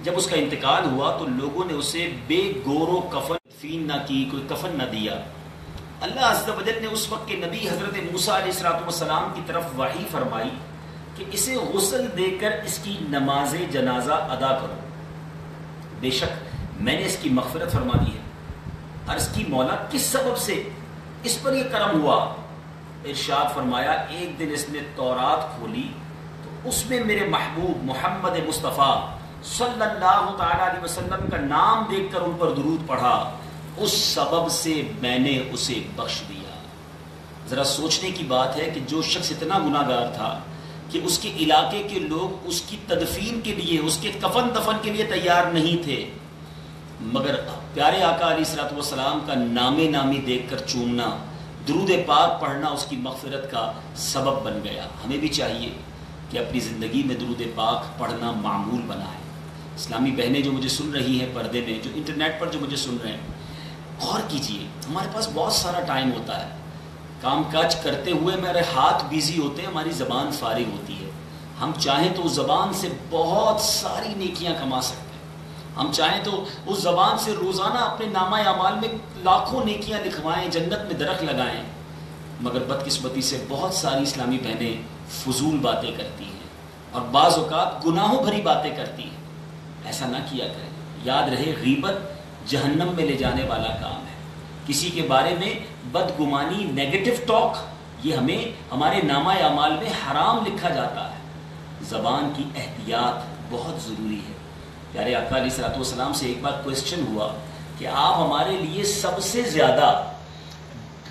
جب اس کا انتقال ہوا تو لوگوں نے اسے بے گور و کفن دفین نہ کی، کوئی کفن نہ دیا۔ اللہ عز و جل نے اس وقت کے نبی حضرت موسیٰ علیہ السلام کی طرف وحی فرمائی کہ اسے غسل دے کر اس کی نماز جنازہ ادا کرو، بے شک میں نے اس کی مغفرت فرما دی ہے۔ عرض کی مولا کس سبب سے اس پر یہ کرم ہوا؟ ارشاد فرمایا ایک دن اس نے تورات کھولی تو اس میں میرے محبوب محمد مصطفیٰ صلی اللہ تعالی علیہ وسلم کا نام دیکھ کر ان پر درود پڑھا، اس سبب سے میں نے اسے بخش دیا۔ ذرا سوچنے کی بات ہے کہ جو شخص اتنا گناہ گار تھا کہ اس کے علاقے کے لوگ اس کی تدفین کے لیے، اس کے کفن دفن کے لیے تیار نہیں تھے، مگر پیارے آقا علیہ الصلوۃ والسلام کا نامی دیکھ کر چومنا، درود پاک پڑھنا اس کی مغفرت کا سبب بن گیا۔ ہمیں بھی چاہیے کہ اپنی زندگی میں درود پاک پڑھنا معمول بنائیں۔ اسلامی بہنیں جو مجھے سن رہی ہیں پردے میں، جو انٹرنیٹ پر جو مجھے سن رہے ہیں، غور کیجئے، ہمارے پاس بہت سارا ٹائم ہوتا ہے، کام کاج کرتے ہوئے میرے ہاتھ بیزی ہوتے ہیں، ہماری زبان فارغ ہوتی ہے۔ ہم چاہیں تو اس زبان سے بہت ساری نیکیاں کما سکتے ہیں، ہم چاہیں تو اس زبان سے روزانہ اپنے نامہ اعمال میں لاکھوں نیکیاں لکھوائیں، جنت میں درخت لگائیں، مگر بدقسمتی سے بہت ساری اسلامی بہنیں فضول باتیں کرتی ہیں اور بعض اوقات گناہوں بھری باتیں کرتی ہیں۔ ایسا نہ کیا کریں، یاد رہے غیبت جہنم میں لے جانے والا کام ہے۔ کسی کے بارے میں بدگمانی، نیگیٹو ٹاک، یہ ہمیں ہمارے نامہ اعمال میں حرام لکھا جاتا ہے۔ زبان کی احتیاط بہت ضروری ہے۔ پیارے آقا علیہ الصلوۃ والسلام سے ایک بار کویسچن ہوا کہ آپ ہمارے لیے سب سے زیادہ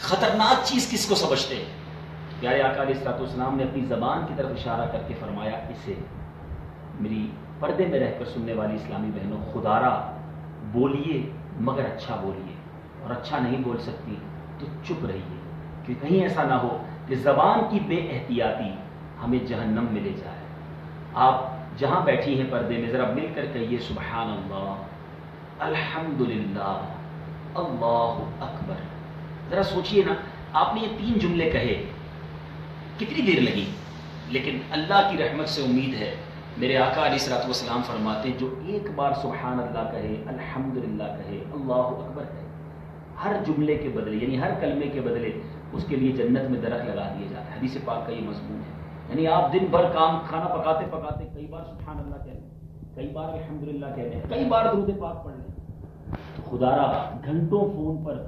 خطرناک چیز کس کو سمجھتے ہیں؟ پیارے آقا علیہ الصلوۃ والسلام نے اپنی زبان کی طرف اشارہ کر کے فرمایا، اسے میری پردے میں رہ کر سننے والی اسلامی بہنوں، خدارا بولیے مگر اچھا بولیے، اور اچھا نہیں بول سکتی تو چپ رہیے، کہ کہیں ایسا نہ ہو کہ زبان کی بے احتیاطی ہمیں جہنم میں لے جائے۔ آپ جہاں بیٹھی ہیں پردے میں، ذرا مل کر کہیے سبحان اللہ، الحمدللہ، اللہ اکبر۔ ذرا سوچئے نا، آپ نے یہ 3 جملے کہے، کتنی دیر لگی؟ لیکن اللہ کی رحمت سے امید ہے، میرے آقا علیہ الصلوۃ والسلام فرماتے ہیں جو ایک بار سبحان اللہ کہے، الحمدللہ کہے، اللہ اکبر کہے، ہر جملے کے بدلے، یعنی ہر کلمے کے بدلے اس کے لیے جنت میں درخت لگا دیا جاتا ہے۔ حدیث پاک کا یہ مضمون ہے۔ یعنی آپ دن بھر کھانا پکاتے پکاتے کئی بار سبحان اللہ کہہ لیں، کئی بار الحمدللہ کہہ لیں، کئی بار درود پاک پڑھ لیں، تو خدارا گھنٹوں فون پر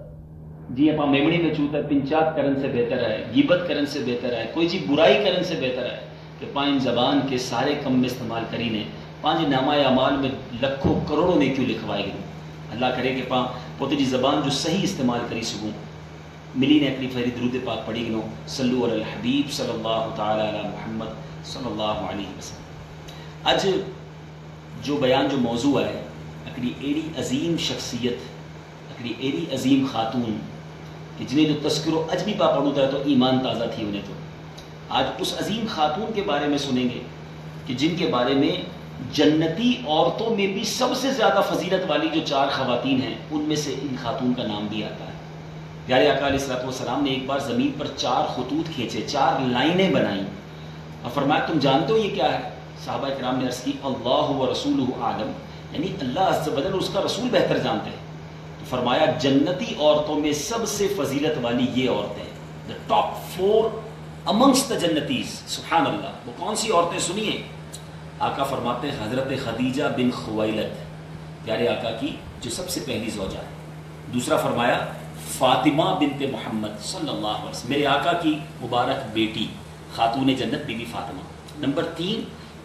جی اپا میمڑی میں چوتا پنچات کرن سے بہتر ہے، غیبت کرن سے بہتر ہے، کوئی جی برائی کرن سے بہتر ہے کہ پائن زبان کے سارے کم میں استعمال کری نے پانچ نامہ اعمال میں لکھوں کروڑوں نے کیوں لکھوائے گئے۔ اللہ کرے کہ پوتے جی زبان جو صحیح استعمال کری سکوں، ملی نے اپنی فہری درود پاک پڑھی گنو، صلو علی الحبیب صلی اللہ تعالی علی محمد صلی اللہ علیہ وسلم۔ اج جو بیان جو موضوع ہے، اکڑی ایڑی عظیم شخصیت، اکڑی ایڑی عظیم خاتون کہ جنہیں جو تذکرو اج بھی پا پڑھوں تھا تو ایمان تازہ تھی انہیں، تو آج اس عظیم خاتون کے بارے میں سنیں گے کہ جن کے بارے میں جنتی عورتوں میں بھی سب سے زیادہ فضیلت والی جو 4 خواتین ہیں، ان میں سے ان خاتون کا نام بھی آتا ہے۔ پیارے آقا علیہ الصلوۃ والسلام نے ایک بار زمین پر 4 خطوط کھینچے، 4 لائنیں بنائیں اور فرمایا تم جانتے ہو یہ کیا ہے؟ صحابہ کرام نے عرض کی اللہ و رسولہ اعلم، یعنی اللہ عز و جل اس کا رسول بہتر جانتے ہیں۔ تو فرمایا جنتی عورتوں میں سب سے فضیلت والی یہ عورتیں، the top 4 amongst the جنتیز، سبحان اللہ۔ وہ کون سی عورتیں سنیے؟ آقا فرماتے ہیں حضرت خدیجہ بن خویلد، پیارے آقا کی جو سب سے پہلی زوجہ ہے۔ دوسرا فرمایا فاطمہ بنت محمد صلی اللہ علیہ وسلم، میرے آقا کی مبارک بیٹی خاتون جنت بی بی فاطمہ۔ نمبر 3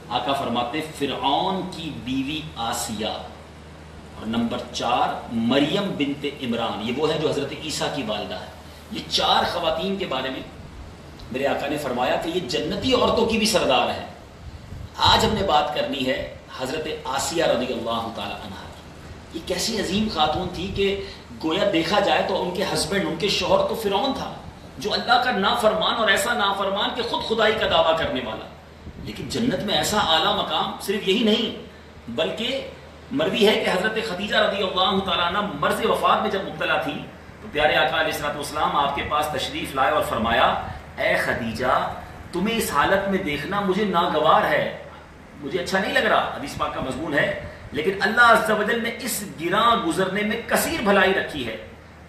آقا فرماتے فرعون کی بیوی آسیہ، اور نمبر 4 مریم بنت عمران، یہ وہ ہے جو حضرت عیسیٰ کی والدہ ہے۔ یہ 4 خواتین کے بارے میں میرے آقا نے فرمایا کہ یہ جنتی عورتوں کی بھی سردار ہے۔ آج ہم نے بات کرنی ہے حضرت آسیہ رضی اللہ تعالی عنہا کی۔ یہ کیسی عظیم خاتون تھی کہ گویا دیکھا جائے تو ان کے ہسبینڈ، ان کے شوہر تو فرعون تھا، جو اللہ کا نافرمان، اور ایسا نافرمان کہ خود خدائی کا دعویٰ کرنے والا، لیکن جنت میں ایسا اعلیٰ مقام صرف یہی نہیں، بلکہ مروی ہے کہ حضرت خدیجہ رضی اللہ تعالیٰ عنہ مرض وفات میں جب مبتلا تھی تو پیارے آقا علیہ الصلوۃ والسلام آپ کے پاس تشریف لائے اور فرمایا اے خدیجہ تمہیں اس حالت میں دیکھنا مجھے ناگوار ہے، مجھے اچھا نہیں لگ رہا۔ حدیث پاک کا مضمون ہے لیکن اللہ عز و جل نے اس گراں گزرنے میں کثیر بھلائی رکھی ہے.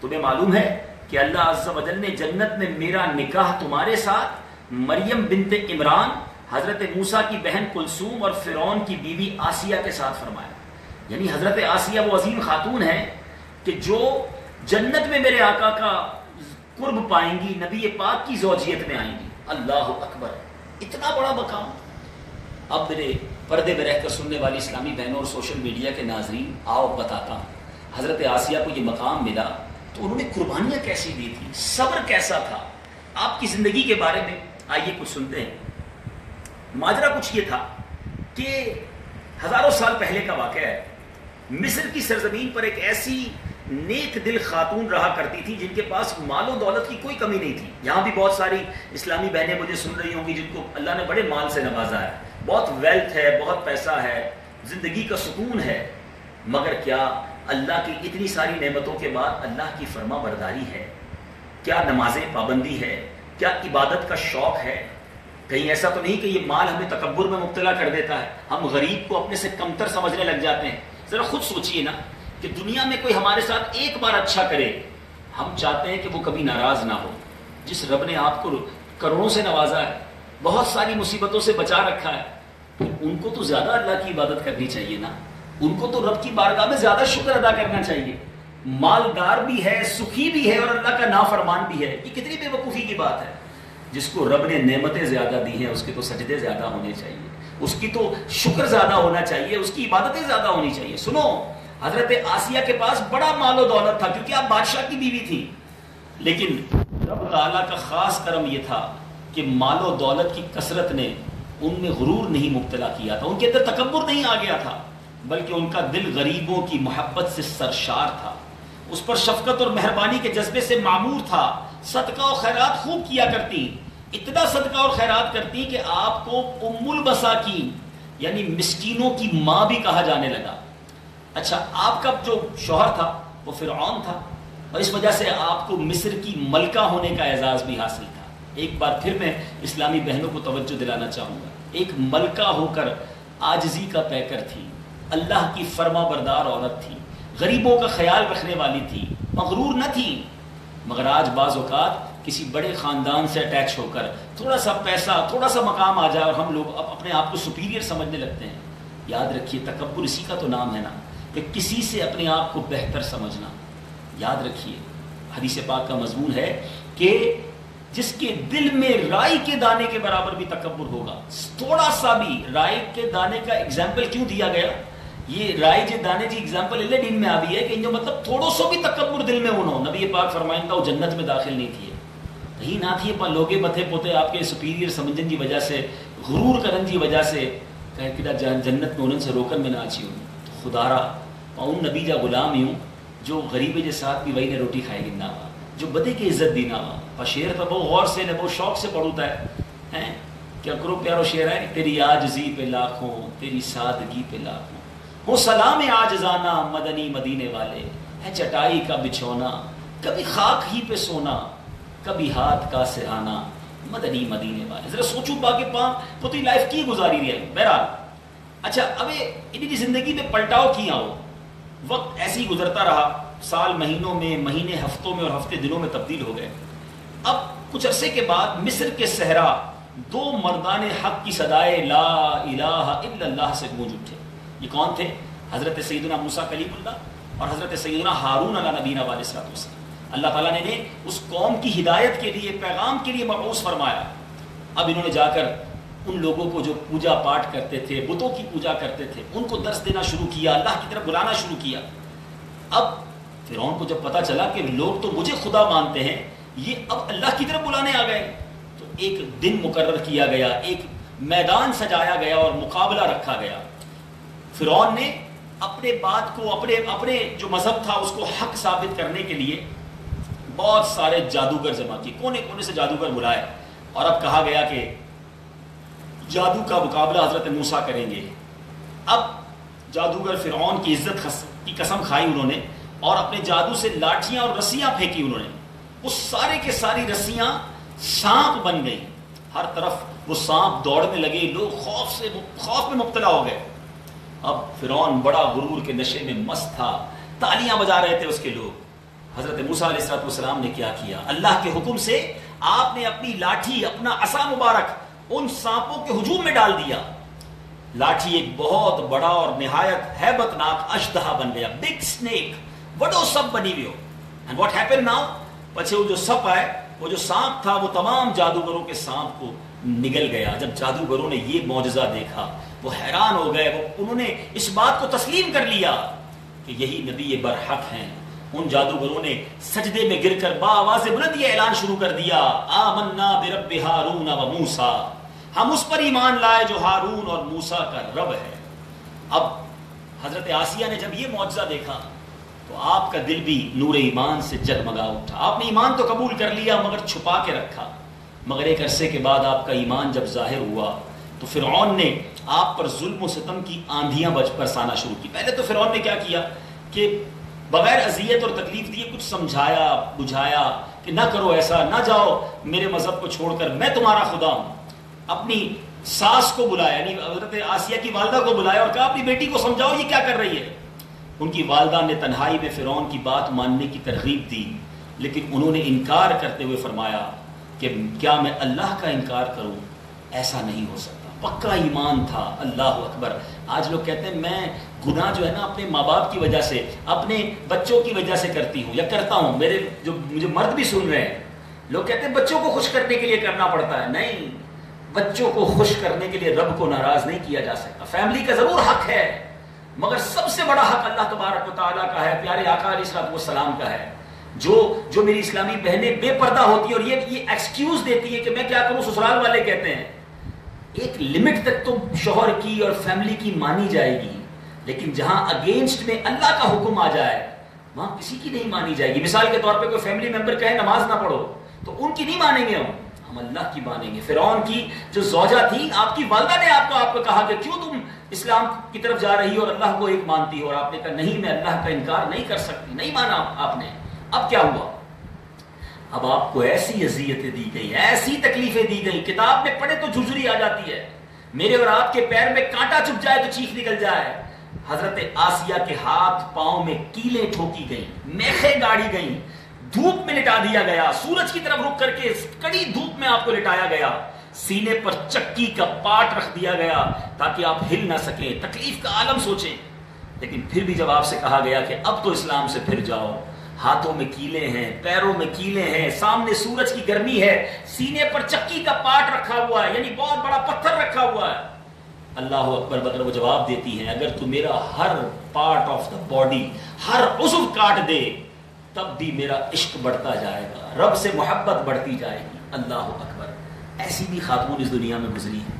تمہیں معلوم ہے کہ اللہ عز و جل نے جنت میں میرا نکاح تمہارے ساتھ مریم بنت عمران حضرت موسیٰ کی بہن کلثوم اور فرعون کی بیوی آسیہ کے ساتھ فرمایا. یعنی حضرت آسیہ وہ عظیم خاتون ہے کہ جو جنت میں میرے آقا کا قرب پائیں گی, نبی پاک کی زوجیت میں آئیں گی. اللہ اکبر, اتنا بڑا مقام. اب میرے پردے میں رہ کر سننے والی اسلامی بہنوں اور سوشل میڈیا کے ناظرین, آؤ بتاتا ہوں, حضرت آسیہ کو یہ مقام ملا تو انہوں نے قربانیاں کیسی دی تھی, صبر کیسا تھا. آپ کی زندگی کے بارے میں آئیے کچھ سنتے ہیں. ماجرا کچھ یہ تھا کہ ہزاروں سال پہلے کا واقعہ ہے. مصر کی سرزمین پر ایک ایسی نیک دل خاتون رہا کرتی تھی جن کے پاس مال و دولت کی کوئی کمی نہیں تھی. یہاں بھی بہت ساری اسلامی بہنیں مجھے سن رہی ہوں گی جن کو اللہ نے بڑے مال سے نوازا ہے, بہت ویلتھ ہے, بہت پیسہ ہے, زندگی کا سکون ہے, مگر کیا اللہ کی اتنی ساری نعمتوں کے بعد اللہ کی فرما برداری ہے؟ کیا نمازیں پابندی ہے؟ کیا عبادت کا شوق ہے؟ کہیں ایسا تو نہیں کہ یہ مال ہمیں تکبر میں مبتلا کر دیتا ہے, ہم غریب کو اپنے سے کمتر سمجھنے لگ جاتے ہیں. ذرا خود سوچئے نا کہ دنیا میں کوئی ہمارے ساتھ ایک بار اچھا کرے, ہم چاہتے ہیں کہ وہ کبھی ناراض نہ ہو. جس رب نے آپ کو کروڑوں سے نوازا ہے, بہت ساری مصیبتوں سے بچا رکھا ہے, تو ان کو تو زیادہ اللہ کی عبادت کرنی چاہیے نا. ان کو تو رب کی بارگاہ میں زیادہ شکر ادا کرنا چاہیے. مالدار بھی ہے, سکھی بھی ہے اور اللہ کا نافرمان بھی ہے. یہ کتنی بے وقوفی کی بات ہے. جس کو رب نے نعمتیں زیادہ دی ہیں اس کے تو سجدے زیادہ ہونے چاہیے, اس کی تو شکر زیادہ ہونا چاہیے, اس کی عبادتیں زیادہ ہونی چاہیے. سنو, حضرت آسیہ کے پاس بڑا مال و دولت تھا کیونکہ آپ بادشاہ کی بیوی تھی, لیکن رب تعالیٰ کا خاص کرم یہ تھا کہ مال و دولت کی کثرت نے ان میں غرور نہیں مبتلا کیا تھا, ان کے اندر تکبر نہیں آ گیا تھا, بلکہ ان کا دل غریبوں کی محبت سے سرشار تھا, اس پر شفقت اور مہربانی کے جذبے سے معمور تھا. صدقہ و خیرات خوب کیا کرتی, اتنا صدقہ اور خیرات کرتی کہ آپ کو ام المساکین یعنی مسکینوں کی ماں بھی کہا جانے لگا. اچھا, آپ کا جو شوہر تھا وہ فرعون تھا اور اس وجہ سے آپ کو مصر کی ملکہ ہونے کا اعزاز بھی حاصل تھا. ایک بار پھر میں اسلامی بہنوں کو توجہ دلانا چاہوں گا, ایک ملکہ ہو کر عاجزی کا پیکر تھی, اللہ کی فرما بردار عورت تھی, غریبوں کا خیال رکھنے والی تھی, مغرور نہ تھی. مگر آج بعض اوقات کسی بڑے خاندان سے اٹیچ ہو کر تھوڑا سا پیسہ, تھوڑا سا مقام آ جائے اور ہم لوگ اپنے آپ کو سپیریئر سمجھنے لگتے ہیں. یاد رکھیے, تکبر اسی کا تو نام ہے نا, کہ کسی سے اپنے آپ کو بہتر سمجھنا. یاد رکھیے, حدیث پاک کا مضمون ہے کہ جس کے دل میں رائی کے دانے کے برابر بھی تکبر ہوگا, تھوڑا سا بھی. رائی کے دانے کا اگزامپل کیوں دیا گیا؟ یہ رائی جو دانے جی اگزامپل اللہ دین میں آبی ہے کہ جو مطلب تھوڑا سو بھی تکبر دل میں ہونا. نبی پاک فرمائندہ وہ جنت میں داخل نہیں تھی, نہیں نہ تھی. پا لوگے بتھے پوتے آپ کے سپیریئر سمجھن کی وجہ سے, غرور کرن کی وجہ سے کہہ کہ جنت میں انہوں سے روکن میں نہ اچھی ہوں. تو خدا را ان نبی جا غلام ہی ہوں جو غریبے کے ساتھ بھی وہی نے روٹی کھائے گی نہ, جو بدے کی عزت دینا وا. اور شعر تو بہت غور سے بہت شوق سے پڑھتا ہے, کیا کرو پیارو شعر ہے, تیری عاجزی پہ لاکھوں, تیری سادگی پہ لاکھوں, ہو سلام عاجزانہ مدنی مدینے والے, ہے چٹائی کا بچھونا, کبھی خاک ہی پہ سونا, کبھی ہاتھ کا سہانا, مدنی مدینے والے. ذرا سوچو باقی پوری لائف کی گزاری رہی ہے. بہرحال اچھا, اب انہیں کی زندگی میں پلٹاؤ کیا ہو, وقت ایسے ہی گزرتا رہا, سال مہینوں میں, مہینے ہفتوں میں اور ہفتے دنوں میں تبدیل ہو گئے. اب کچھ عرصے کے بعد مصر کے صحرا دو مردان حق کی صدائے لا الہ الا اللہ سے گونج اٹھے. یہ کون تھے؟ حضرت سیدنا موسیٰ کلیم اللہ اور حضرت سیدنا ہارون علیہ نبینا علیہ السلام. اللہ تعالیٰ نے اس قوم کی ہدایت کے لیے, پیغام کے لیے مبعوث فرمایا. اب انہوں نے جا کر ان لوگوں کو جو پوجا پاٹ کرتے تھے, بتوں کی پوجا کرتے تھے, ان کو درس دینا شروع کیا, اللہ کی طرف بلانا شروع کیا. اب فرعون کو جب پتا چلا کہ لوگ تو مجھے خدا مانتے ہیں, یہ اب اللہ کی طرف بلانے آ گئے, تو ایک دن مقرر کیا گیا, ایک میدان سجایا گیا اور مقابلہ رکھا گیا. فرعون نے اپنے بات کو, اپنے جو مذہب تھا اس کو حق ثابت کرنے کے لیے بہت سارے جادوگر جمع کیے, کونے کونے سے جادوگر بلائے, اور اب کہا گیا کہ جادو کا مقابلہ حضرت موسیٰ کریں گے. اب جادوگر فرعون کی عزت کی قسم کھائی انہوں نے, اور اپنے جادو سے لاٹھیاں اور رسیاں پھینکی انہوں نے. وہ سارے کے ساری رسیاں سانپ بن گئی, ہر طرف وہ سانپ دوڑنے لگے, لوگ خوف میں مبتلا ہو گئے. اب فرعون بڑا غرور کے نشے میں مست تھا، تالیاں بجا رہے تھے اس کے لوگ. حضرت موسیٰ علیہ السلام نے کیا کیا؟ اللہ کے حکم سے آپ نے اپنی لاٹھی، اپنا عصا مبارک ان سانپوں کے ہجوم میں ڈال دیا. لاٹھی ایک بہت بڑا اور نہایت ہیبت ناک اشتہا بن گیا، بگ سنیک، بڑو سپ بنی ہوئی ہو. And what happen now? پچھے وہ جو سپ آئے، وہ جو سانپ تھا وہ تمام جادوگروں کے سانپ کو نگل گیا. جب جادوگروں نے یہ معجزہ دیکھا وہ حیران ہو گئے، انہوں نے اس بات کو تسلیم کر لیا کہ یہی نبی برحق ہیں. ان جادوگروں نے سجدے میں گر کر بآواز بلند یہ اعلان شروع کر دیا، آمنا برب ہارون و موسیٰ، ہم اس پر ایمان لائے جو ہارون اور موسیٰ کا رب ہے. اب حضرت آسیہ نے جب یہ معجزہ دیکھا تو آپ کا دل بھی نور ایمان سے جگمگا اٹھا. آپ نے ایمان تو قبول کر لیا مگر چھپا کے رکھا. مگر ایک عرصے کے بعد آپ کا ایمان جب ظاہر ہوا تو فرعون نے آپ پر ظلم و ستم کی آندھیاں برسانا شروع کی. پہلے تو فرعون نے کیا کیا کہ بغیر اذیت اور تکلیف دیے کچھ سمجھایا بجھایا کہ نہ کرو ایسا، نہ جاؤ میرے مذہب کو چھوڑ کر، میں تمہارا خدا ہوں. اپنی ساس کو بلایا، یعنی حضرت آسیہ کی والدہ کو بلایا اور کہا اپنی بیٹی کو سمجھاؤ یہ کیا کر رہی ہے. ان کی والدہ نے تنہائی میں فرعون کی بات ماننے کی ترغیب دی، لیکن انہوں نے انکار کرتے ہوئے فرمایا کہ کیا میں اللہ کا انکار کروں؟ ایسا نہیں ہو سکتا. پکا ایمان تھا. اللہ اکبر. آج لوگ کہتے ہیں میں گناہ جو ہے نا اپنے ماں باپ کی وجہ سے، اپنے بچوں کی وجہ سے کرتی ہوں یا کرتا ہوں. میرے جو مجھے مرد بھی سن رہے ہیں، لوگ کہتے ہیں بچوں کو خوش کرنے کے لیے کرنا پڑتا ہے. نہیں، بچوں کو خوش کرنے کے لیے رب کو ناراض نہیں کیا جا سکتا. فیملی کا ضرور حق ہے مگر سب سے بڑا حق اللہ تبارک و تعالیٰ کا ہے، پیارے آقا علیہ السلام کا ہے. جو میری اسلامی بہنیں بے پردہ ہوتی ہیں اور یہ ایکسکیوز دیتی ہے کہ میں کیا کروں، سسرال والے کہتے ہیں. ایک لمٹ تک تو شوہر کی اور فیملی کی مانی جائے گی، لیکن جہاں اگینسٹ میں اللہ کا حکم آ جائے وہاں کسی کی نہیں مانی جائے گی. مثال کے طور پہ کوئی فیملی ممبر کہے نماز نہ پڑھو تو ان کی نہیں مانیں گے ہم اللہ کی مانیں گے. فرعون کی جو زوجہ تھی، آپ کی والدہ نے آپ کو کہا کہ کیوں تم اسلام کی طرف جا رہی ہو اور اللہ کو ایک مانتی ہو، اور آپ نے کہا نہیں میں اللہ کا انکار نہیں کر سکتی. نہیں مانا آپ نے. اب کیا ہوا؟ اب آپ کو ایسی اذیتیں دی گئی، ایسی تکلیفیں دی گئی، کتاب میں پڑھے تو جھجری آ جاتی ہے. میرے اور آپ کے پیر میں کانٹا چپ جائے تو چیخ نکل جائے. حضرت آسیہ کے ہاتھ پاؤں میں کیلیں ٹھوکی گئیں، میخیں گاڑی گئیں، دھوپ میں لٹا دیا گیا، سورج کی طرف رک کر کے کڑی دھوپ میں آپ کو لٹایا گیا، سینے پر چکی کا پاٹ رکھ دیا گیا تاکہ آپ ہل نہ سکیں. تکلیف کا عالم سوچیں. لیکن پھر بھی جب آپ سے کہا گیا کہ اب تو اسلام سے پھر جاؤ، ہاتھوں میں کیلے ہیں، پیروں میں کیلے ہیں، سامنے سورج کی گرمی ہے، سینے پر چکی کا پاٹ رکھا ہوا ہے، یعنی بہت بڑا پتھر رکھا ہوا ہے. اللہ اکبر. مگر وہ جواب دیتی ہیں اگر تو میرا ہر پارٹ آف دا باڈی، ہر عضو کاٹ دے تب بھی میرا عشق بڑھتا جائے گا، رب سے محبت بڑھتی جائے گی. اللہ اکبر. ایسی بھی خاتون اس دنیا میں گزری ہے.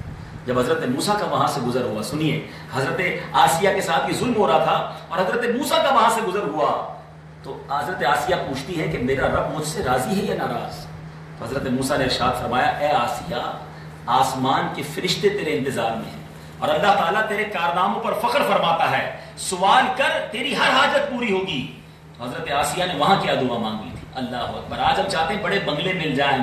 جب حضرت موسیٰ کا وہاں سے گزر ہوا، سنیے حضرت آسیہ کے ساتھ یہ ظلم ہو رہا تھا اور حضرت موسیٰ کا وہاں سے گزر ہوا تو حضرت آسیہ پوچھتی ہے کہ میرا رب مجھ سے راضی ہے یا ناراض؟ تو حضرت موسیٰ نے ارشاد فرمایا اے آسیہ، آسمان کے فرشتے تیرے انتظار میں ہیں اور اللہ تعالیٰ تیرے کارناموں پر فخر فرماتا ہے، سوال کر تیری ہر حاجت پوری ہوگی. تو حضرت آسیہ نے وہاں کیا دعا مانگی تھی؟ اللہ اکبر. آج ہم چاہتے ہیں بڑے بنگلے مل جائیں،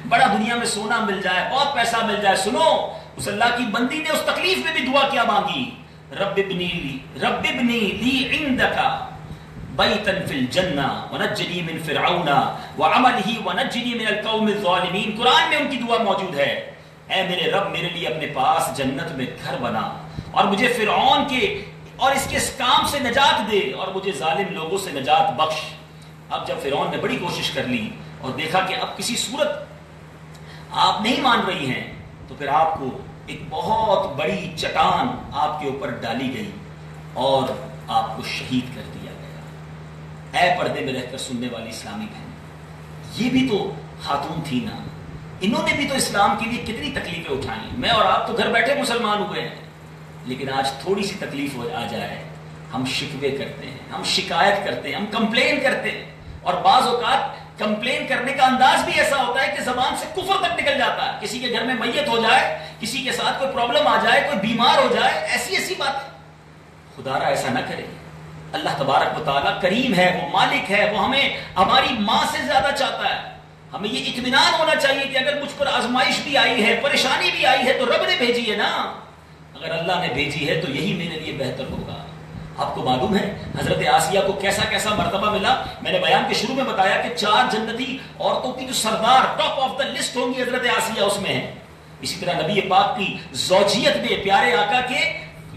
بڑا دنیا میں سونا مل جائے، بہت پیسہ مل جائے. سنو، اس اللہ کی بندی نے اس تکلیف میں بھی دعا کیا مانگی؟ رب ابنی لی عندک بیتا فی الجنہ ونجنی من فرعون وعملہ ونجنی من القوم الظالمین. قرآن میں ان کی دعا موجود ہے. اے میرے رب میرے لیے اپنے پاس جنت میں گھر بنا اور مجھے فرعون کے اور اس کے کام سے نجات دے اور مجھے ظالم لوگوں سے نجات بخش. اب جب فرعون نے بڑی کوشش کر لی اور دیکھا کہ اب کسی صورت آپ نہیں مان رہی ہیں تو پھر آپ کو ایک بہت بڑی چٹان آپ کے اوپر ڈالی گئی اور آپ کو شہید کر دیا گیا. اے پردے میں رہ کر سننے والی اسلامی بہن، یہ بھی تو خاتون تھی نا، انہوں نے بھی تو اسلام کے لیے کتنی تکلیفیں اٹھائیں. میں اور آپ تو گھر بیٹھے مسلمان ہوئے ہیں، لیکن آج تھوڑی سی تکلیف آ جائے ہم شکوے کرتے ہیں، ہم شکایت کرتے ہیں، ہم کمپلین کرتے ہیں. اور بعض اوقات کمپلین کرنے کا انداز بھی ایسا ہوتا ہے کہ زبان سے کفر تک نکل جاتا ہے. کسی کے گھر میں میت ہو جائے، کسی کے ساتھ کوئی پرابلم آ جائے، کوئی بیمار ہو جائے، ایسی باتیں. خدا را ایسا نہ کرے. اللہ تبارک و تعالیٰ کریم ہے، وہ مالک ہے، وہ ہمیں ہماری ماں سے زیادہ چاہتا ہے. ہمیں یہ اطمینان ہونا چاہیے کہ اگر مجھ پر آزمائش بھی آئی ہے، پریشانی بھی آئی ہے تو رب نے بھیجی ہے نا. اگر اللہ نے بھیجی ہے تو یہی میرے لیے بہتر ہوگا. آپ کو معلوم ہے حضرت آسیہ کو کیسا کیسا مرتبہ ملا. میں نے بیان کے شروع میں بتایا کہ 4 جنتی عورتوں کی جو سردار ٹاپ آف دا لسٹ ہوں گی حضرت آسیہ اس میں ہے. اسی طرح نبی پاک کی زوجیت میں پیارے آقا کے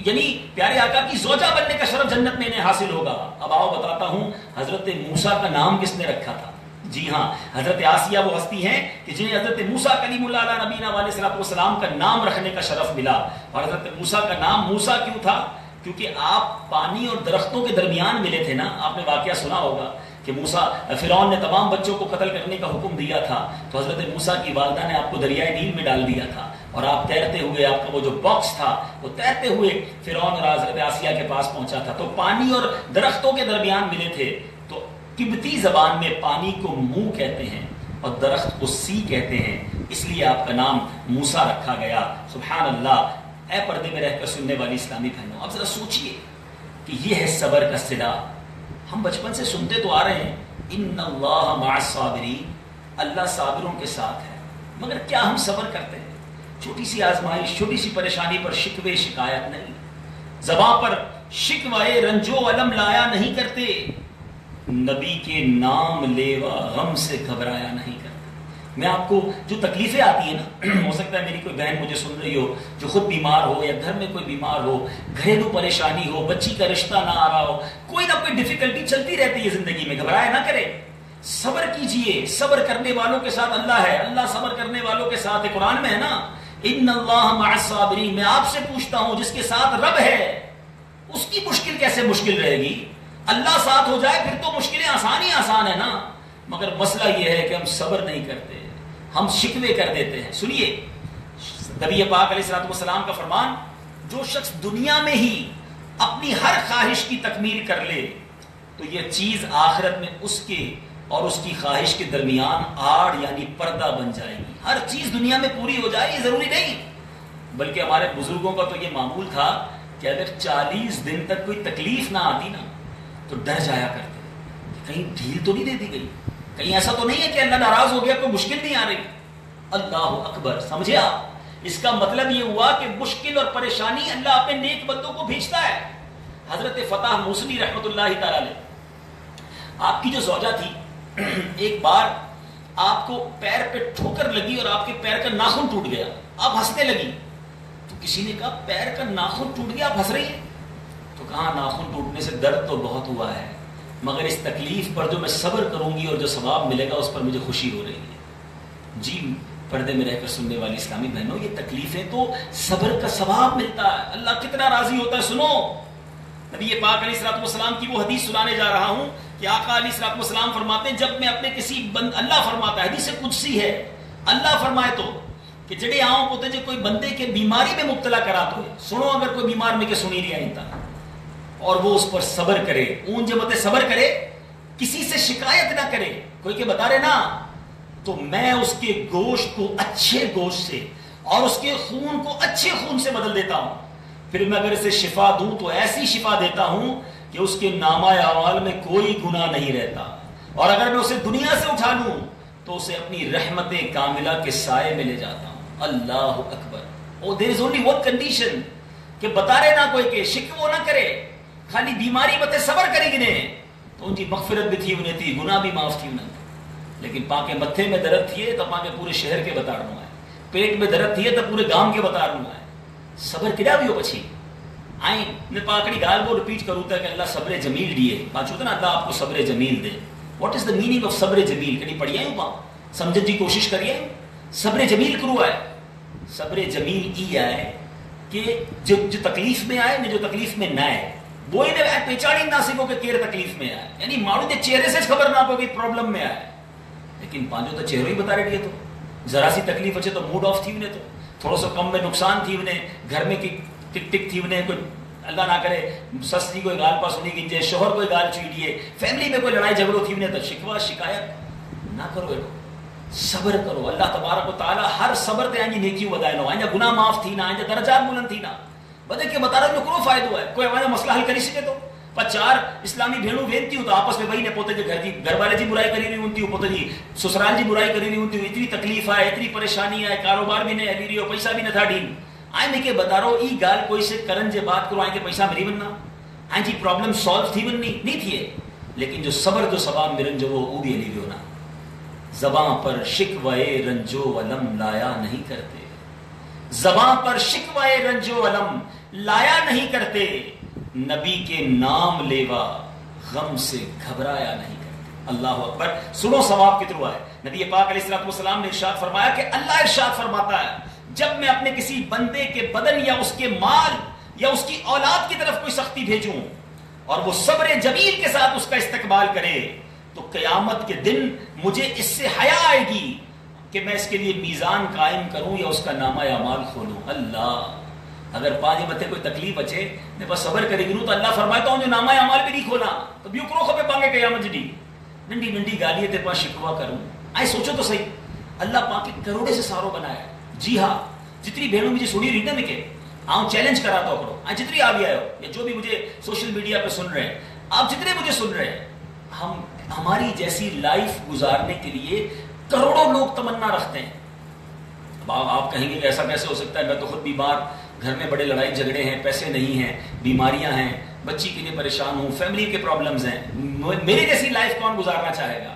یعنی پیارے آقا کی زوجہ بننے کا شرف جنت میں انہیں حاصل ہوگا. اب آؤ بتاتا ہوں حضرت موسیٰ کا نام کس نے رکھا تھا. جی ہاں، حضرت آسیہ وہ ہستی ہیں کہ جنہیں حضرت موسیٰ کلیم اللہ علیہ نبینا علیہ السلام کا نام رکھنے کا شرف ملا. اور حضرت موسیٰ کا نام موسیٰ کیوں تھا؟ کیونکہ آپ پانی اور درختوں کے درمیان ملے تھے نا. آپ نے واقعہ سنا ہوگا کہ موسیٰ فرعون نے تمام بچوں کو قتل کرنے کا حکم دیا تھا تو حضرت موسیٰ کی والدہ نے آپ کو دریائے نیل میں ڈال دیا تھا اور آپ تیرتے ہوئے آپ کا وہ جو باکس تھا وہ تیرتے ہوئے فرعون اور حضرت آسیہ کے پاس پہنچا تھا. تو پانی اور درختوں کے درمیان ملے تھے. تو قبطی زبان میں پانی کو منہ کہتے ہیں اور درخت کو سی کہتے ہیں، اس لیے آپ کا نام موسیٰ رکھا گیا. سبحان اللہ. اے پردے میں رہ کر سننے والی اسلامی بہنوں، آپ ذرا سوچئے کہ یہ ہے صبر کا صلہ. ہم بچپن سے سنتے تو آ رہے ہیں ان اللہ مع الصابرین، اللہ صابروں کے ساتھ ہے، مگر کیا ہم صبر کرتے ہیں؟ چھوٹی سی آزمائش، چھوٹی سی پریشانی پر شکوے شکایت نہیں، زبان پر شکوے رنج و الم لایا نہیں کرتے، نبی کے نام لیوا غم سے گھبرایا نہیں کرتے. میں آپ کو جو تکلیفیں آتی ہیں نا، ہو سکتا ہے میری کوئی بہن مجھے سن رہی ہو جو خود بیمار ہو یا گھر میں کوئی بیمار ہو، گھریلو پریشانی ہو، بچی کا رشتہ نہ آ رہا ہو، کوئی نہ کوئی ڈیفیکلٹی چلتی رہتی ہے زندگی میں، گھبرایا نہ کرے، صبر کیجئے. صبر کرنے والوں کے ساتھ اللہ ہے، اللہ صبر کرنے والوں کے ساتھ ہے. قرآن میں ہے نا ان اللہ مع الصابرین. میں آپ سے پوچھتا ہوں جس کے ساتھ رب ہے اس کی مشکل کیسے مشکل رہے گی؟ اللہ ساتھ ہو جائے پھر تو مشکلیں آسان ہی آسان ہے نا. مگر مسئلہ یہ ہے کہ ہم صبر نہیں کرتے، ہم شکوے کر دیتے ہیں. سنیے نبی پاک علیہ السلام کا فرمان، جو شخص دنیا میں ہی اپنی ہر خواہش کی تکمیل کر لے تو یہ چیز آخرت میں اس کے اور اس کی خواہش کے درمیان آڑ یعنی پردہ بن جائے گی. ہر چیز دنیا میں پوری ہو جائے یہ ضروری نہیں، بلکہ ہمارے بزرگوں کا تو یہ معمول تھا کہ اگر 40 دن تک کوئی تکلیف نہ آتی نا تو ڈر جایا کرتے کہ کہیں ڈھیل تو نہیں دے دی گئی، کہیں ایسا تو نہیں ہے کہ اللہ ناراض ہو گیا، کوئی مشکل نہیں آ رہی. اللہ اکبر. سمجھے آپ؟ اس کا مطلب یہ ہوا کہ مشکل اور پریشانی اللہ اپنے نیک بندوں کو بھیجتا ہے. حضرت فتح موصلی رحمۃ اللہ تعالی علیہ، آپ کی جو زوجہ تھی، ایک بار آپ کو پیر پہ ٹھوکر لگی اور آپ کے پیر کا ناخن ٹوٹ گیا، آپ ہنسنے لگی. تو کسی نے کہا پیر کا ناخن ٹوٹ گیا، آپ ہنس رہی ہیں؟ تو کہا ناخن ٹوٹنے سے درد تو بہت ہوا ہے، مگر اس تکلیف پر جو میں صبر کروں گی اور جو ثواب ملے گا اس پر مجھے خوشی ہو رہی ہے. جی پردے میں رہ کر سننے والی اسلامی بہنوں، یہ تکلیفیں تو صبر کا ثواب ملتا ہے. اللہ کتنا راضی ہوتا ہے. سنو نبی پاک علیہ السلام کی وہ حدیث سنانے جا رہا ہوں کہ آقا علیہ السلام فرماتے ہیں جب میں اپنے کسی اللہ فرماتا ہے، حدیث قدسی ہے، اللہ فرمائے تو کہ جڑے آؤں کو تجھے کوئی بندے کے بیماری میں مبتلا کرا تو سنو، اگر کوئی بیمار میں کے سنی نہیں آئیتا اور وہ اس پر صبر کرے، اون جمتے صبر کرے، کسی سے شکایت نہ کرے، کوئی کہ بتا رہے نا، تو میں اس کے گوشت کو اچھے گوشت سے اور اس کے خون کو اچھے خون سے بدل دیتا ہوں. پھر میں اگر اسے شفا دوں تو ایسی شفا دیتا ہوں کہ اس کے نامہ اعمال میں کوئی گناہ نہیں رہتا، اور اگر میں اسے دنیا سے اٹھا لوں تو اسے اپنی رحمت کاملہ کے سائے میں لے جاتا ہوں. اللہ اکبر. اور دیر از اونلی ون کنڈیشن کہ بتا رہے نا کوئی کہ شکوہ نہ کرے، خالی بیماری بتے صبر کرے گنے تو ان کی مغفرت بھی تھی انہیں تھی، گناہ بھی معاف تھی انہیں. لیکن پاکے متھے میں درد تھیے تو پاکے پورے شہر کے بتا رہا ہے، پیٹ میں درد تھیے تو پورے گام کے بتا رہا ہے. صبر کیا بھی ہو پچھی آئیں میں پاکڑی گال کو ریپیٹ کروں تا کہ اللہ صبر جمیل دیے. بات ہوتا نا اللہ آپ کو صبر جمیل دے. What is the meaning of صبر جمیل؟ کہیں پڑھی آئیں پا سمجھنے کی کوشش کریے. صبر جمیل کرو ہے، صبر جمیل ای آئے کہ جو تکلیف میں آئے نہ جو تکلیف میں نہ آئے وہ انہیں پہچانی نہ سکو کہ کیر تکلیف میں آئے، یعنی مارو دے چہرے سے خبر نہ پو کہ پرابلم میں آئے، لیکن پانچوں تو چہروں ہی بتا رہے تو ذرا سی تکلیف اچھے تو موڈ آف تھی انہیں، تو تھوڑا سا کم میں نقصان تھی انہیں، گھر میں ٹک ٹک تھی انہیں، کوئی اللہ نہ کرے سستی کوئی گال پاس سنی گنجے، شوہر کوئی گال چیڑیے، فیملی میں کوئی لڑائی جھگڑوں تھی انہیں، تو شکوہ شکایت نہ کرو، صبر کرو. اللہ تبارک و تعالی ہر صبر تے آئیں نیکی ودائے نو، آئیں گناہ معاف تھی نہ، آئیں درجات بلند تھی نہ. بدے کہ بتا رہا ہوں کرو فائدہ ہے، کوئی ہمارا مسئلہ حل کری سکے تو چار اسلامی بھیڑوں وینتی ہوں تو آپس میں وہی نے پوتے جو گھر والے جی برائی کری نہیں ہوتی، پوتے جی سسرال جی برائی کری نہیں ہوتی، اتنی تکلیف آئے، اتنی پریشانی آئے، کاروبار بھی نہیں ہلی رہی ہو، پیسہ بھی نہ تھا ڈھیل، آئے میں کہ بتا رہا ہوں ای گال کوئی سے کرن جے بات کرو آئے کہ پیسہ مری بننا آئے جی پرابلم سالو تھی بننی نہیں تھی، لیکن جو صبر جو ثواب مرن جو وہ بھی علی ہونا زباں پر شکوے رنجو علم لایا نہیں کرتے، زباں پر شکوے رنجو علم لایا نہیں کرتے، نبی کے نام لیوا غم سے گھبرایا نہیں کرتے۔ اللہ اکبر، سنو ثواب کتنا ہے۔ نبی پاک علیہ السلام نے ارشاد فرمایا کہ اللہ ارشاد فرماتا ہے جب میں اپنے کسی بندے کے بدن یا اس کے مال یا اس کی اولاد کی طرف کوئی سختی بھیجوں اور وہ صبر جمیل کے ساتھ اس کا استقبال کرے تو قیامت کے دن مجھے اس سے حیا آئے گی کہ میں اس کے لیے میزان قائم کروں یا اس کا نامہ اعمال کھولوں۔ اللہ اگر پانی متے کوئی تکلیف اچے میں بس صبر کرے گی تو اللہ فرماتا ہوں جو نامہ اعمال بھی نہیں کھولا تو بیو کرو خبے پانگے قیامت جی ننڈی ننڈی گالیے تے پاس شکوا کروں۔ آئے سوچو تو صحیح، اللہ پاک کے کروڑے سے ساروں بنایا ہے۔ جی ہاں، جتنی بہنوں مجھے سنی رہی نا میں کہ آؤں چیلنج کراتا ہو کرو، جتنی آ گیا ہو یا جو بھی مجھے سوشل میڈیا پہ سن رہے ہیں، آپ جتنے مجھے سن رہے ہیں، ہم ہماری جیسی لائف گزارنے کے لیے کروڑوں لوگ تمنا رکھتے ہیں۔ اب آپ کہیں گے کہ ایسا کیسے ہو سکتا ہے، میں تو خود بیمار، گھر میں بڑے لڑائی جھگڑے ہیں، پیسے نہیں ہیں، بیماریاں ہیں، بچی کے لیے پریشان ہوں، فیملی کے پرابلمز ہیں، میرے جیسی لائف کون گزارنا چاہے گا؟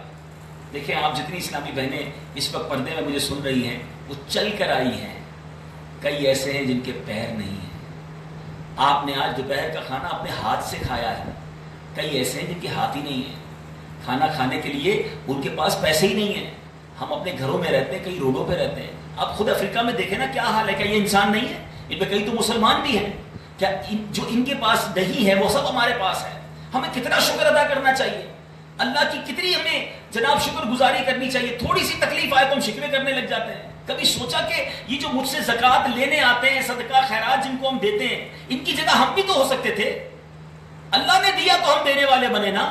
دیکھیں آپ جتنی اسلامی بہنیں اس وقت پردے میں مجھے سن رہی ہیں وہ چل کر آئی ہیں، کئی ایسے ہیں جن کے پیر نہیں ہیں، آپ نے آج دوپہر کا کھانا اپنے ہاتھ سے کھایا ہے، کئی ایسے ہیں جن کے ہاتھ ہی نہیں ہیں، کھانا کھانے کے لیے ان کے پاس پیسے ہی نہیں ہیں، ہم اپنے گھروں میں رہتے ہیں، کئی روڈوں پہ رہتے ہیں۔ آپ خود افریقہ میں دیکھیں نا کیا حال ہے، کیا یہ انسان نہیں ہے؟ ان میں کئی تو مسلمان بھی ہیں، کیا جو ان کے پاس نہیں ہے وہ سب ہمارے پاس ہے؟ ہمیں کتنا شکر ادا کرنا چاہیے، اللہ کی کتنی ہمیں جناب شکر گزاری کرنی چاہیے۔ تھوڑی سی تکلیف آئے تو ہم شکوے کرنے لگ جاتے ہیں۔ کبھی سوچا کہ یہ جو مجھ سے زکوٰۃ لینے آتے ہیں، صدقہ خیرات جن کو ہم دیتے ہیں، ان کی جگہ ہم بھی تو ہو سکتے تھے؟ اللہ نے دیا تو ہم دینے والے بنے نا۔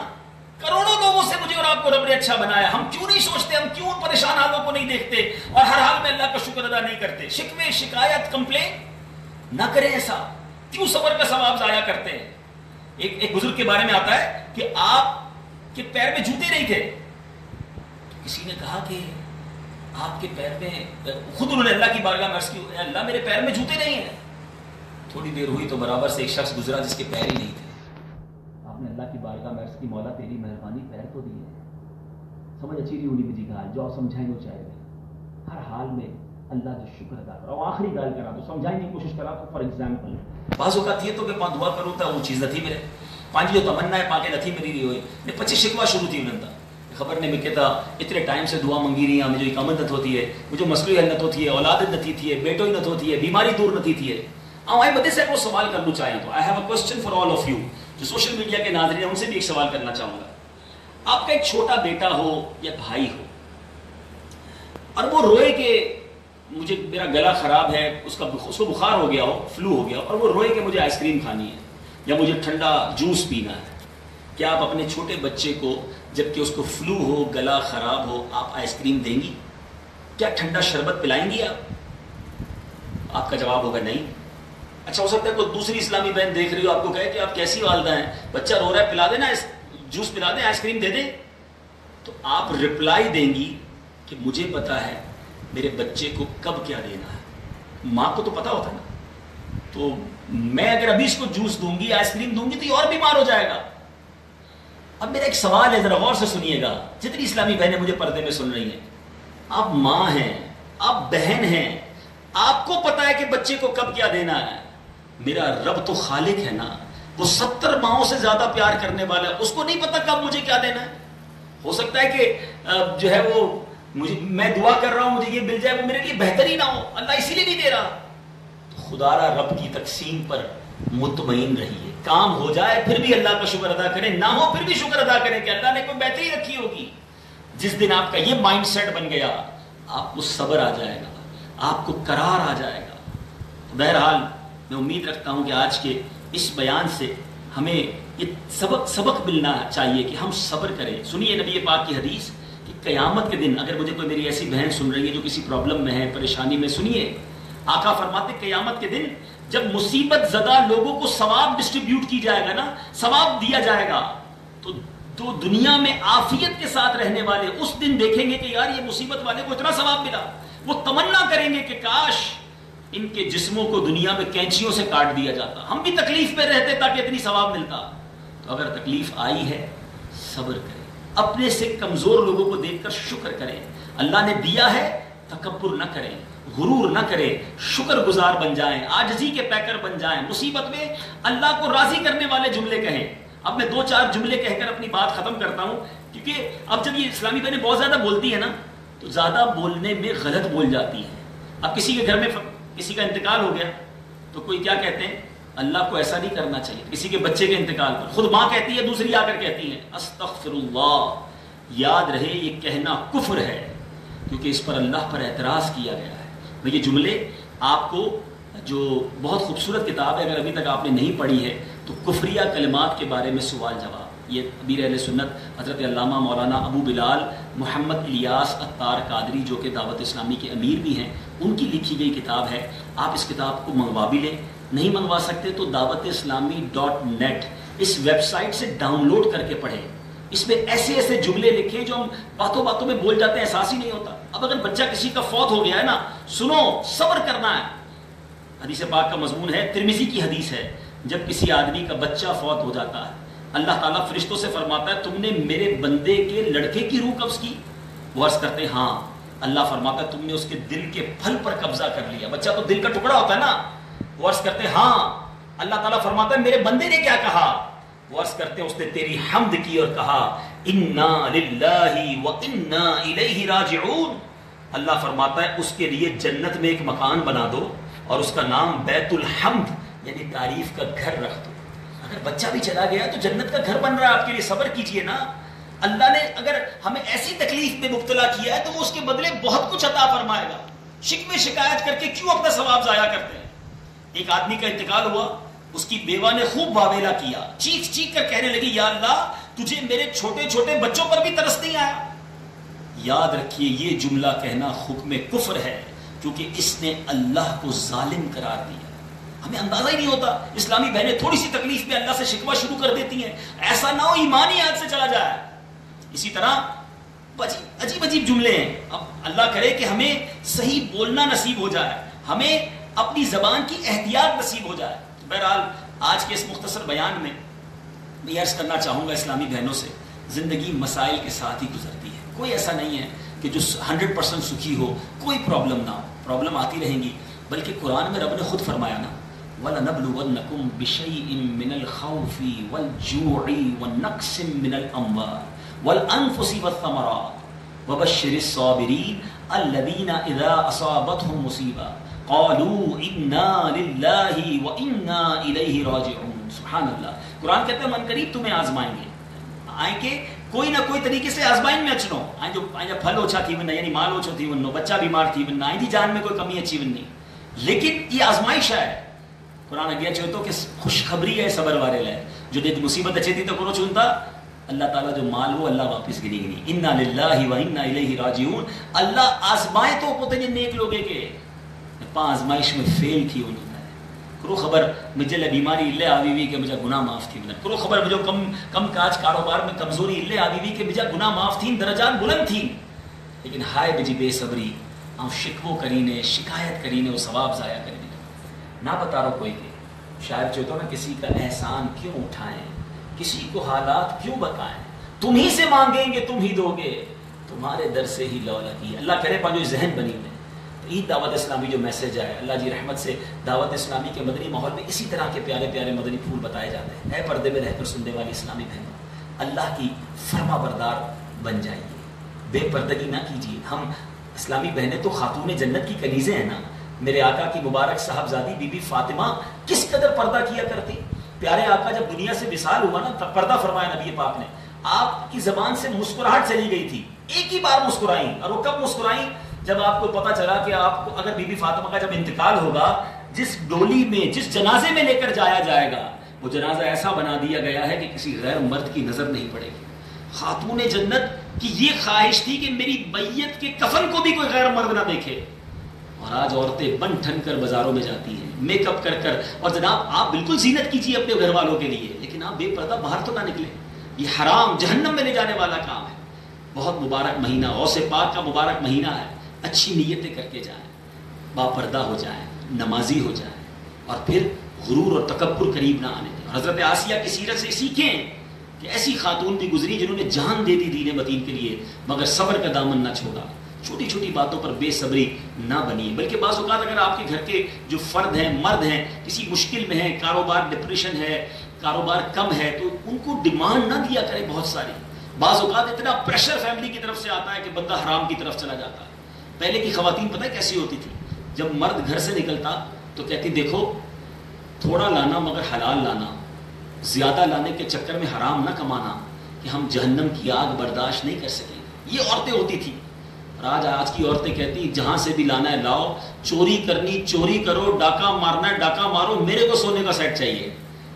کروڑوں لوگوں سے مجھے اور آپ کو رب نے اچھا بنایا، ہم کیوں نہیں سوچتے، ہم کیوں پریشان حالوں کو نہیں دیکھتے اور ہر حال میں اللہ کا شکر ادا نہیں کرتے؟ شکوے، شکایت، کمپلین نہ کریں، ایسا کیوں صبر کا ثواب ضائع کرتے ہیں؟ ایک بزرگ کے بارے میں آتا ہے کہ آپ کے پیر میں جوتے نہیں تھے، کسی نے کہا کہ آپ کے پیر میں، خود انہوں نے اللہ کی بارگاہ میں عرض کی، اللہ میرے پیر میں جوتے نہیں ہیں۔ تھوڑی دیر ہوئی تو برابر سے ایک شخص گزرا جس کے پیر ہی نہیں تھے، آپ نے اللہ کی بارگاہ میں عرض کی، مولا تیری مہربانی، پیر تو دی ہے، سمجھ اچھی نہیں ہونی مجھے کہا جو آپ سمجھائیں وہ چاہے گا، ہر حال میں اللہ جو شکر ادا کرو۔ آخری گال کرا تو سمجھائیں کی کوشش کرا تو فار ایگزامپل بعض اوقات یہ تو کہ دعا کروں تا وہ چیز نتھی ملے، پانچ جو تمنا ہے پاکے نتھی ملی رہی ہوئی، میں 25 شکوا شروع تھی انہوں نے خبر نہیں، میں کہتا اتنے ٹائم سے دعا منگی رہی ہیں، مجھے اقامت نت ہوتی ہے، مجھے مسئلہ حل نت ہوتی ہے، اولاد نتھی تھی ہے، بیٹو ہی نت ہوتی ہے، بیماری دور نتھی تھی ہے۔ آئے بدے سے کو سوال کرنا چاہیں تو I have a question for all of you جو سوشل میڈیا کے ناظرین ہیں، ان سے بھی ایک سوال کرنا چاہوں گا۔ آپ کا ایک چھوٹا بیٹا ہو یا بھائی ہو اور وہ روئے کہ مجھے میرا گلا خراب ہے، اس کو بخار ہو گیا ہو، فلو ہو گیا ہو، اور وہ روئے کہ مجھے آئس کریم کھانی ہے یا مجھے ٹھنڈا جوس پینا ہے، کیا آپ اپنے چھوٹے بچے کو جبکہ اس کو فلو ہو، گلا خراب ہو، آپ آئس کریم دیں گی؟ کیا ٹھنڈا شربت پلائیں گی آپ کا جواب ہوگا نہیں۔ اچھا، ہو سکتا ہے کوئی دوسری اسلامی بہن دیکھ رہی ہو، آپ کو کہے کہ آپ کیسی والدہ ہیں، بچہ رو رہا ہے پلا دینا، جوس پلا دیں، آئس کریم دے دیں، تو آپ رپلائی دیں گی کہ مجھے پتا ہے میرے بچے کو کب کیا دینا ہے۔ ماں کو تو پتا ہوتا ہے نا، تو میں اگر ابھی اس کو جوس دوں گی، آئس کریم دوں گی تو یہ اور بیمار ہو جائے گا۔ اب میرا ایک سوال ہے، ذرا غور سے سنیے گا، جتنی اسلامی بہنیں مجھے پردے میں سن رہی ہیں، آپ ماں ہیں، آپ بہن ہیں، آپ کو پتا ہے کہ بچے کو کب کیا دینا ہے۔ میرا رب تو خالق ہے نا، وہ 70 ماہوں سے زیادہ پیار کرنے والا ہے، اس کو نہیں پتا کب مجھے کیا دینا ہے۔ ہو سکتا ہے کہ جو ہے وہ میں دعا کر رہا ہوں مجھے یہ مل جائے، وہ میرے لیے بہتر ہی نہ ہو، اللہ اسی لیے نہیں دے رہا۔ تو خدا را رب کی تقسیم پر مطمئن رہیے، کام ہو جائے پھر بھی اللہ کا شکر ادا کریں، نہ ہو پھر بھی شکر ادا کریں کہ اللہ نے کوئی بہتری رکھی ہوگی۔ جس دن آپ کا یہ مائنڈ سیٹ بن گیا، آپ کو صبر آ جائے گا، آپ کو قرار آ جائے گا۔ بہرحال میں امید رکھتا ہوں کہ آج کے اس بیان سے ہمیں یہ سبق ملنا چاہیے کہ ہم صبر کریں۔ سنیے نبی پاک کی حدیث کہ قیامت کے دن، اگر مجھے کوئی میری ایسی بہن سن رہی ہے جو کسی پرابلم میں ہے، پریشانی میں، سنیے آقا فرماتے قیامت کے دن جب مصیبت زدہ لوگوں کو ثواب ڈسٹریبیوٹ کی جائے گا نا، ثواب دیا جائے گا، تو دنیا میں عافیت کے ساتھ رہنے والے اس دن دیکھیں گے کہ یار یہ مصیبت والے کو اتنا ثواب ملا، وہ تمنا کریں گے کہ کاش ان کے جسموں کو دنیا میں کینچیوں سے کاٹ دیا جاتا، ہم بھی تکلیف میں رہتے تاکہ اتنی ثواب ملتا. تو اگر تکلیف آئی ہے صبر کریں، اپنے سے کمزور لوگوں کو دیکھ کر شکر کریں. اللہ نے دیا ہے تکبر نہ کریں، غرور نہ کریں، شکر گزار بن جائیں، عاجزی کے پیکر بن جائیں. مصیبت میں اللہ کو راضی کرنے والے جملے کہیں. اب میں 2-4 جملے کہہ کر اپنی بات ختم کرتا ہوں، کیونکہ اب جب یہ اسلامی بہنیں بہت زیادہ بولتی ہے نا تو زیادہ بولنے میں غلط بول جاتی ہیں. اب کسی کے گھر میں کسی کا انتقال ہو گیا تو کوئی کیا کہتے ہیں، اللہ کو ایسا نہیں کرنا چاہیے. کسی کے بچے کے انتقال پر خود ماں کہتی ہے، دوسری آ کر کہتی ہے استغفر اللہ. یاد رہے یہ کہنا کفر ہے، کیونکہ اس پر اللہ پر اعتراض کیا گیا ہے. یہ جملے آپ کو، جو بہت خوبصورت کتاب ہے، اگر ابھی تک آپ نے نہیں پڑھی ہے تو کفریہ کلمات کے بارے میں سوال جواب، یہ امیر اہل سنت حضرت علامہ مولانا ابو بلال محمد الیاس عطار قادری جو کہ دعوت اسلامی کے امیر بھی ہیں، ان کی لکھی گئی کتاب ہے. آپ اس کتاب کو منگوا بھی لیں، نہیں منگوا سکتے تو دعوت اسلامی .net اس ویب سائٹ سے ڈاؤن لوڈ کر کے پڑھیں. اس میں ایسے ایسے جملے لکھے جو ہم باتوں باتوں میں بول جاتے ہیں، احساس ہی نہیں ہوتا. اب اگر بچہ کسی کا فوت ہو گیا ہے نا، سنو، صبر کرنا ہے. حدیث پاک کا مضمون ہے، ترمذی کی حدیث ہے، جب کسی آدمی کا بچہ فوت ہو جاتا ہے اللہ تعالیٰ فرشتوں سے فرماتا ہے تم نے میرے بندے کے لڑکے کی روح قبض کی؟ وہ عرض کرتے ہیں ہاں. اللہ فرماتا ہے تم نے اس کے دل کے پھل پر قبضہ کر لیا. بچہ تو دل کا ٹکڑا ہوتا ہے نا. وہ عرض کرتے ہیں ہاں. اللہ تعالیٰ فرماتا ہے میرے بندے نے کیا کہا؟ وہ عرض کرتے ہیں اس نے تیری حمد کی اور کہا انا للہ و انا الیہ راجعون. اللہ فرماتا ہے اس کے لیے جنت میں ایک مکان بنا دو اور اس کا نام بیت الحمد یعنی تعریف کا گھر رکھ دو. اگر بچہ بھی چلا گیا تو جنت کا گھر بن رہا ہے آپ کے لیے. صبر کیجئے نا. اللہ نے اگر ہمیں ایسی تکلیف میں مبتلا کیا ہے تو وہ اس کے بدلے بہت کچھ عطا فرمائے گا. شکوے شکایت کر کے کیوں اپنا ثواب ضائع کرتے ہیں؟ ایک آدمی کا انتقال ہوا، اس کی بیوہ نے خوب واویلا کیا، چیخ چیخ کر کہنے لگی یا اللہ تجھے میرے چھوٹے چھوٹے بچوں پر بھی ترس نہیں آیا. یاد رکھیے یہ جملہ کہنا حکم کفر ہے، کیونکہ اس نے اللہ کو ظالم قرار دیا. ہمیں اندازہ ہی نہیں ہوتا، اسلامی بہنیں تھوڑی سی تکلیف میں اللہ سے شکوہ شروع کر دیتی ہیں. ایسا نہ ہو ایمان ہی ہاتھ سے چلا جائے. اسی طرح عجیب عجیب جملے ہیں. اب اللہ کرے کہ ہمیں صحیح بولنا نصیب ہو جائے، ہمیں اپنی زبان کی احتیاط نصیب ہو جائے. بہرحال آج کے اس مختصر بیان میں میں عرض کرنا چاہوں گا اسلامی بہنوں سے، زندگی مسائل کے ساتھ ہی گزرتی ہے. کوئی ایسا نہیں ہے کہ جو 100% سکھی ہو، کوئی پرابلم نہ ہو. پرابلم آتی رہیں گی، بلکہ قرآن میں رب نے خود فرمایا نا وَلَنَبْلُوَنَّكُمْ بِشَيْءٍ مِّنَ الْخَوْفِ وَالْجُوعِ وَنَقْصٍ مِّنَ الْأَمْوَالِ وَالْأَنفُسِ وَالثَّمَرَاتِ وَبَشِّرِ الصَّابِرِينَ الَّذِينَ إِذَا أَصَابَتْهُمْ مُصِيبَةٌ قَالُوا إِنَّا لِلَّهِ وَإِنَّا إِلَيْهِ رَاجِعُونَ. سبحان اللہ. قرآن کہتے ہیں من قریب تمہیں آزمائیں گے، آئیں کہ کوئی نہ کوئی طریقے سے آزمائن میں اچنو آئیں جو پھل اوچھا تھی وننا یعنی مال اوچھو تھی ونو، بچہ بیمار تھی وننا، آئیں دی جان میں کوئی کمی اچھی وننی. لیکن یہ آزمائش ہے. قرآن اگیا چاہتو کہ خوشخبری ہے صبر وارے لے جو دے مصیبت اچھی تھی تو کرو چونتا اللہ تعالیٰ جو مال ہو اللہ واپس گنی گنی. انا للہ و انا الیہ راجعون. اللہ آزمائے تو پوتے جو نیک لوگے کے پا آزمائش میں فیل تھی انہوں نے. کرو خبر مجھے بیماری اللہ آوی ہوئی کہ مجھے گناہ معاف تھی. کرو خبر مجھے کم کاج کاروبار میں کمزوری اللہ آوی ہوئی کہ مجھے گناہ معاف تھی، درجات بلند تھی. لیکن ہائے بجی بے صبری ہم شکوہ کرینے شکایت کرینے وہ ثواب ضائع کرینے نہ بتا رہو کوئی کہ شاید جو تو نا کسی کا احسان کیوں اٹھائیں، کسی کو حالات کیوں بتائیں. تم ہی سے مانگیں گے تم ہی دو گے، تمہارے در سے ہی لو لگی. اللہ کرے پانچو ذہن بنی میں عید دعوت اسلامی جو میسج ہے اللہ جی رحمت سے دعوت اسلامی کے مدنی ماحول میں اسی طرح کے پیارے پیارے مدنی پھول بتائے جاتے ہیں. اے پردے میں رہ کر سننے والی اسلامی بہنوں، اللہ کی فرما بردار بن جائیے، بے پردگی نہ کیجیے. ہم اسلامی بہنیں تو خاتون جنت کی کنیزیں ہیں نا. میرے آقا کی مبارک صاحبزادی بی بی فاطمہ کس قدر پردہ کیا کرتی. پیارے آقا جب دنیا سے وصال ہوا نا تب پردہ فرمایا نبی پاک نے. آپ کی زبان سے مسکراہٹ چلی گئی تھی، ایک ہی بار مسکرائیں. اور وہ کب مسکرائیں؟ جب آپ کو پتا چلا کہ آپ کو اگر بی بی فاطمہ کا جب انتقال ہوگا، جس ڈولی میں جس جنازے میں لے کر جایا جائے گا وہ جنازہ ایسا بنا دیا گیا ہے کہ کسی غیر مرد کی نظر نہیں پڑے گی. خاتون جنت کی یہ خواہش تھی کہ میری میت کے کفن کو بھی کوئی غیر مرد نہ دیکھے. اور آج عورتیں بن ٹھن کر بازاروں میں جاتی ہیں میک اپ کر کر. اور جناب آپ بالکل زینت کیجیے اپنے گھر والوں کے لیے، لیکن آپ بے پردہ باہر تو نہ نکلیں. یہ حرام جہنم میں لے جانے والا کام ہے. بہت مبارک مہینہ غوث پاک کا مبارک مہینہ ہے. اچھی نیتیں کر کے جائیں، با پردہ ہو جائیں. نمازی ہو جائیں اور پھر غرور اور تکبر قریب نہ آنے دیں. حضرت آسیہ کی سیرت سے سیکھیں کہ ایسی خاتون بھی گزری جنہوں نے جان دے دی دین متین کے لیے مگر صبر کا دامن نہ چھوڑا. چھوٹی چھوٹی باتوں پر بے صبری نہ بنی. بلکہ بعض اوقات اگر آپ کے گھر کے جو فرد ہیں، مرد ہیں، کسی مشکل میں ہیں، کاروبار ڈپریشن ہے، کاروبار کم ہے، تو ان کو ڈیمانڈ نہ دیا کرے بہت ساری. بعض اوقات اتنا پریشر فیملی کی طرف سے آتا ہے کہ بندہ حرام کی طرف چلا جاتا ہے. پہلے کی خواتین پتہ ہے کیسی ہوتی تھی؟ جب مرد گھر سے نکلتا تو کہتی دیکھو تھوڑا لانا مگر حلال لانا، زیادہ لانے کے چکر میں حرام نہ کمانا کہ ہم جہنم کی آگ برداشت نہیں کر سکیں. یہ عورتیں ہوتی تھیں. اور آج کی عورتیں کہتی جہاں سے بھی لانا ہے لاؤ، چوری کرنی چوری کرو، ڈاکہ مارنا ہے ڈاکہ مارو، میرے کو سونے کا سیٹ چاہیے،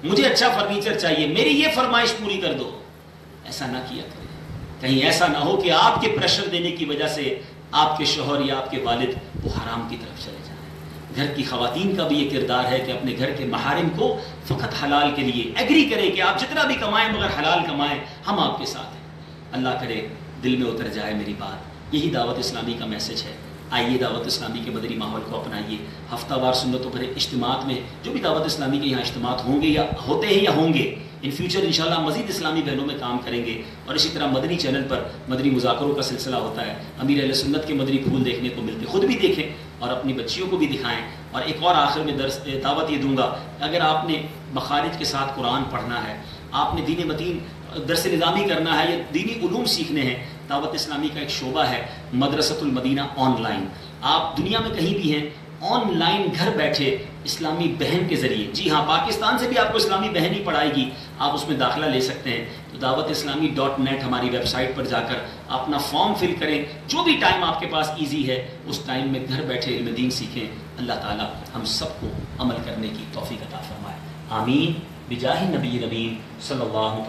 مجھے اچھا فرنیچر چاہیے، میری یہ فرمائش پوری کر دو. ایسا نہ کیا کریں. کہیں ایسا نہ ہو کہ آپ کے پریشر دینے کی وجہ سے آپ کے شوہر یا آپ کے والد وہ حرام کی طرف چلے جائیں. گھر کی خواتین کا بھی یہ کردار ہے کہ اپنے گھر کے محارم کو فقط حلال کے لیے ایگری کرے کہ آپ جتنا بھی کمائیں مگر حلال کمائیں، ہم آپ کے ساتھ ہیں. اللہ کرے دل میں اتر جائے میری بات. یہی دعوت اسلامی کا میسج ہے. آئیے دعوت اسلامی کے مدنی ماحول کو اپنائیے. ہفتہ وار سنتوں بھرے اجتماعات میں جو بھی دعوت اسلامی کے یہاں اجتماعات ہوں گے یا ہوتے ہیں یا ہوں گے، ان فیوچر انشاءاللہ مزید اسلامی بہنوں میں کام کریں گے. اور اسی طرح مدنی چینل پر مدنی مذاکروں کا سلسلہ ہوتا ہے. امیر اہل سنت کے مدنی پھول دیکھنے کو ملتے، خود بھی دیکھیں اور اپنی بچیوں کو بھی دکھائیں. اور ایک اور آخر میں دعوت یہ دوں گا، اگر آپ نے مخارج کے ساتھ قرآن پڑھنا ہے، آپ نے دین متین درس نظامی کرنا ہے یا دینی علوم سیکھنے ہیں، دعوت اسلامی کا ایک شعبہ ہے مدرسۃ المدینہ آن لائن. آپ دنیا میں کہیں بھی ہیں، آن لائن گھر بیٹھے اسلامی بہن کے ذریعے، جی ہاں پاکستان سے بھی آپ کو اسلامی بہن ہی پڑھائے گی، آپ اس میں داخلہ لے سکتے ہیں. تو دعوت اسلامی .net ہماری ویب سائٹ پر جا کر اپنا فارم فل کریں. جو بھی ٹائم آپ کے پاس ایزی ہے اس ٹائم میں گھر بیٹھے علم دین سیکھیں. اللہ تعالیٰ ہم سب کو عمل کرنے کی توفیق عطا فرمائے. آمین بجاہ نبی نبی صلی اللہ